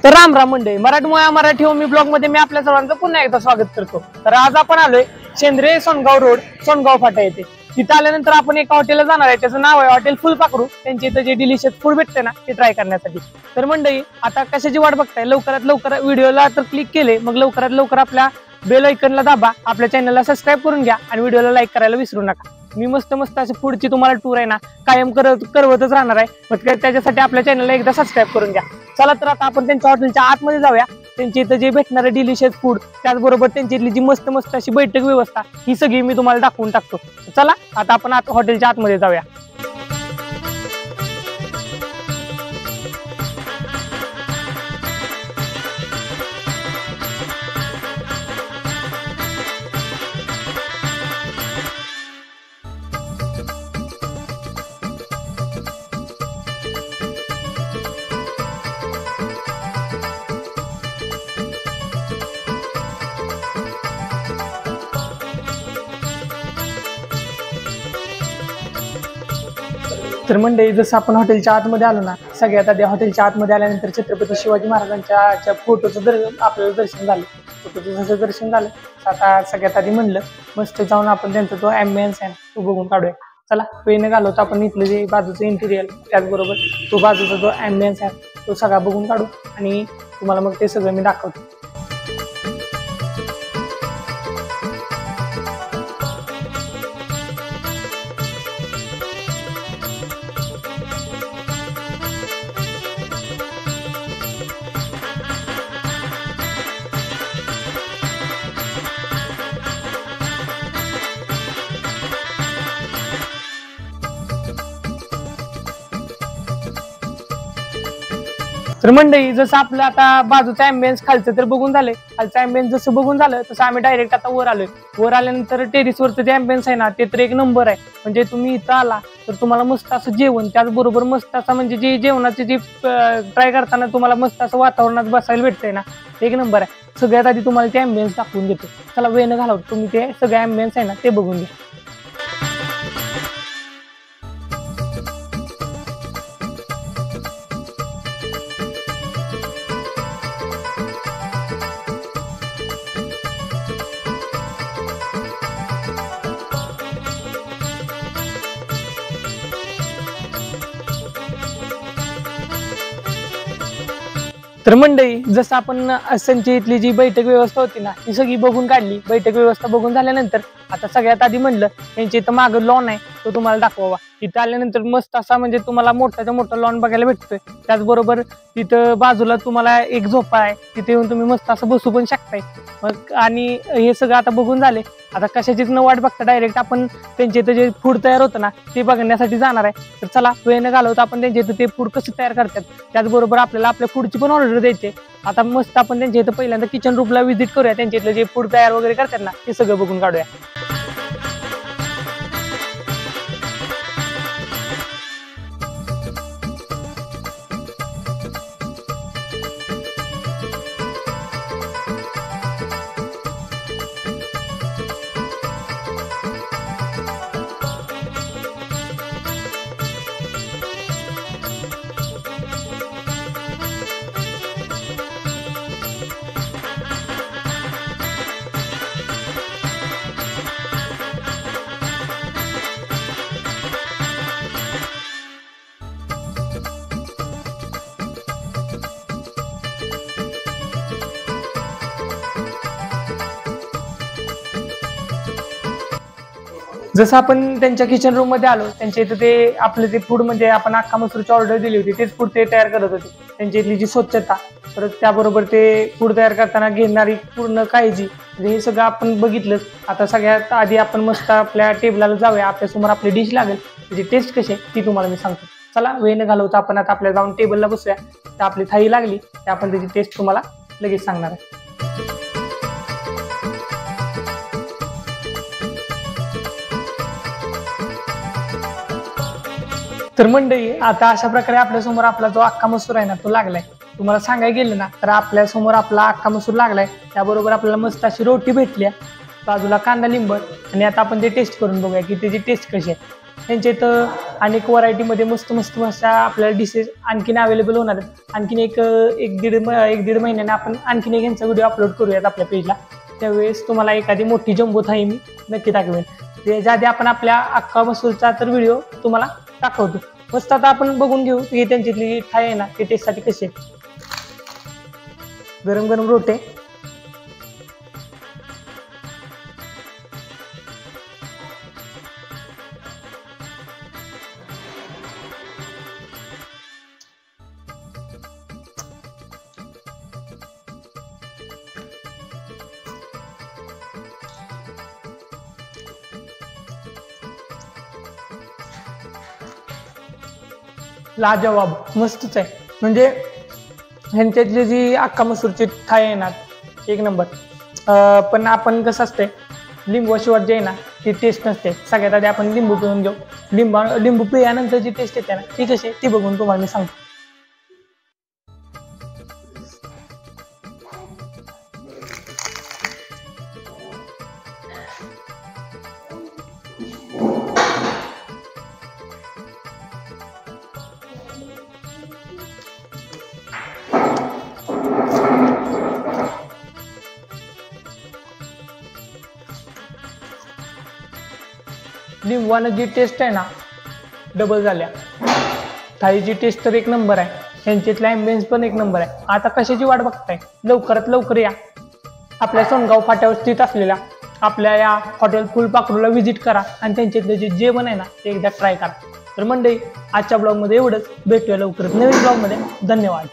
तर राम राम मंडळी, मराठी होमी ब्लॉग मध्ये मी आपल्या सर्वांचं पुन्हा एकदा स्वागत करतो। तर आज आपण आलोय शेंद्रे सोनगाव रोड सोनगाव फाटा येथे। तिथे आल्यानंतर आपण एका हॉटेलला जाणार आहे, त्याचं नाव आहे हॉटेल फुलपाखरू। त्यांच्या इथं जे डिलिशियस फूड भेटते ना ते ट्राय करण्यासाठी। तर मंडळी आता कशाची वाट बघताय, लवकरात लवकर व्हिडिओला तर क्लिक केले, मग लवकरात लवकर आपल्या बेल आयकॉनला दाबा, आपल्या चॅनलला सबस्क्राईब करून घ्या आणि व्हिडिओला लाईक करायला विसरू नका। मी मस्त मस्त अशी फूडची तुम्हाला टूर आहे ना कायम करवतच राहणार आहे, मग त्याच्यासाठी आपल्या चॅनलला एकदा सबस्क्राईब करून घ्या। चला तर आता आपण त्यांच्या हॉटेलच्या आतमध्ये जाऊया। त्यांच्या इथं जे भेटणारे डिलिशियस फूड, त्याचबरोबर त्यांची इथली जी मस्त मस्त अशी बैठक व्यवस्था, ही सगळी मी तुम्हाला दाखवून टाकतो। चला आता आपण हॉटेलच्या आतमध्ये जाऊया। तर मंडळी जसं आपण हॉटेलच्या आतमध्ये आलो ना, सगळ्यात आधी हॉटेलच्या आतमध्ये आल्यानंतर छत्रपती शिवाजी महाराजांच्या फोटोचं आपल्याला दर्शन झालं। फोटोचं जसं दर्शन झालं, आता सगळ्यात आधी म्हणलं मस्त जाऊन आपण त्यांचा जो ॲम्बियन्स आहे तो बघून काढूया। चला वेळेने घालवतो आपण इथलं जे बाजूचं इंटिरियर, त्याचबरोबर तो बाजूचा जो ॲम्बियन्स आहे तो सगळा बघून काढू आणि तुम्हाला मग ते सगळं मी दाखवतो। तर मंडळी जसं आपलं आता बाजूचा ॲम्बियन्स खालचं तर बघून झालंय, खालचं ॲम्बियन्स जसं बघून झालं तसं आम्ही डायरेक्ट आता वर आलोय। वर आल्यानंतर टेरिसवरचं जे ॲम्बियन्स आहे ना ते तर एक नंबर आहे। म्हणजे तुम्ही इथं आला तर तुम्हाला मस्त असं जेवण, त्याचबरोबर मस्त असं म्हणजे जे जेवणाचे जे ट्राय करताना तुम्हाला मस्त असं वातावरणात बसायला भेटतंय ना, एक नंबर आहे। सगळ्यात आधी तुम्हाला ते ॲम्बियन्स दाखवून घेतो। चला वेळ न घालवतो, तुम्ही ते सगळे ॲम्बियन्स आहे ना ते बघून घ्या। तर मंडळी जसं आपण असंची इथली जी बैठक व्यवस्था होती ना ती सगळी बघून काढली। बैठक व्यवस्था बघून झाल्यानंतर आता सगळ्यात आधी म्हणलं त्यांच्या इथं मागं लॉन आहे तो तुम्हाला दाखवावा। इथं आल्यानंतर मस्त असा म्हणजे तुम्हाला मोठाच्या मोठा लॉन बघायला भेटतोय। त्याचबरोबर तिथं बाजूला तुम्हाला एक झोपा आहे, तिथे येऊन तुम्ही मस्त असं बसू पण शकताय। मग आणि हे सगळं आता बघून झाले, आता कशाचीच न वाट बघता डायरेक्ट आपण त्यांच्या इथं जे फूड तयार होतं ना ते बघण्यासाठी जाणार आहे। तर चला वेळ न घालवता आपण त्यांच्या इथं ते फूड कसं तयार करतात, त्याचबरोबर आपल्याला आपल्या फूडची पण ऑर्डर द्यायची। आता मस्त आपण त्यांच्या इथं पहिल्यांदा किचन रूमला व्हिजिट करूया, त्यांच्या इथलं जे फूड तयार वगैरे करतात ना ते सगळं बघून काढूया। जसं आपण त्यांच्या किचन रूम मध्ये आलो, त्यांच्या इथं ते आपलं ते फूड म्हणजे आपण अख्खा मसूरची ऑर्डर दिली होती तेच फूड ते तयार करत होते। त्यांच्या इथली जी स्वच्छता, परत त्याबरोबर ते फूड तयार करताना घेणारी पूर्ण काळजी, म्हणजे हे सगळं आपण बघितलं। आता सगळ्यात आधी आपण मस्त आपल्या टेबलाला जाऊया, आपल्यासमोर आपली डिश लागेल, त्याची टेस्ट कशी आहे ती तुम्हाला मी सांगतो। चला वेळ न घालवता आपण आता आपल्या जाऊन टेबलला बसूया। तर आपली थाळी लागली तर आपण त्याची टेस्ट तुम्हाला लगेच सांगणार आहे। तर मंडळी आता अशा प्रकारे आपल्या समोर आपला जो अख्खा मसूर आहे ना तो लागलाय। तुम्हाला सांगायला गेलं ना तर आपल्या समोर आपला अख्खा मसूर लागलाय, त्याबरोबर आपल्याला मस्त अशी रोटी भेटली। बाजूला कांदा लिंब आणि आता आपण ते टेस्ट करून बघूया की त्याची टेस्ट कशी आहे. त्यांच्या इथं अनेक व्हरायटीमध्ये मस्त मस्त अशा आपल्याला डिशेस आणखीन अवेलेबल होणार आहेत. आणखीन एक दीड महिन्याने आपण आणखीन एक यांचा व्हिडिओ अपलोड करूयात आपल्या पेजला. त्यावेळेस तुम्हाला एखादी मोठी जम्बो थाळी मी नक्की दाखवेन. त्याच्या आधी आपण आपल्या अख्खा मसूरचा तर व्हिडिओ तुम्हाला दाखवतो. मस्त आता आपण बघून घेऊ की त्यांच्यातली थाळी आहे ना ते टेस्टसाठी कशी आहे. गरम गरम रोटे, लाजवाब मस्तच आहे. म्हणजे ह्यांच्यातली जी अख्खा मसूरची थाळी आहे ना एक नंबर. पण आपण कसं असते लिंबूशिवाय जे आहे ना ती टेस्ट नसते. सगळ्यात आधी आपण लिंबू पिऊन घेऊ. लिंबू पिल्यानंतर जी टेस्ट येते ना ती कशी ती बघून तुम्हाला मी सांगतो. लिंबूनं जी टेस्ट आहे ना डबल झाल्या. थाळीची टेस्ट तर एक नंबर आहे. ह्यांच्यातला ॲम्बियन्स पण एक नंबर आहे. आता कशाची वाट बघताय, लवकरात लवकर या. आपल्या सोनगाव फाट्यावर स्थित असलेल्या आपल्या या हॉटेल फुलपाखरूला व्हिजिट करा आणि त्यांच्यातलं जे जेवण आहे ना ते एकदा ट्राय करा. तर मंडळी आजच्या ब्लॉगमध्ये एवढंच. भेटूया लवकरच नवीन ब्लॉगमध्ये. धन्यवाद.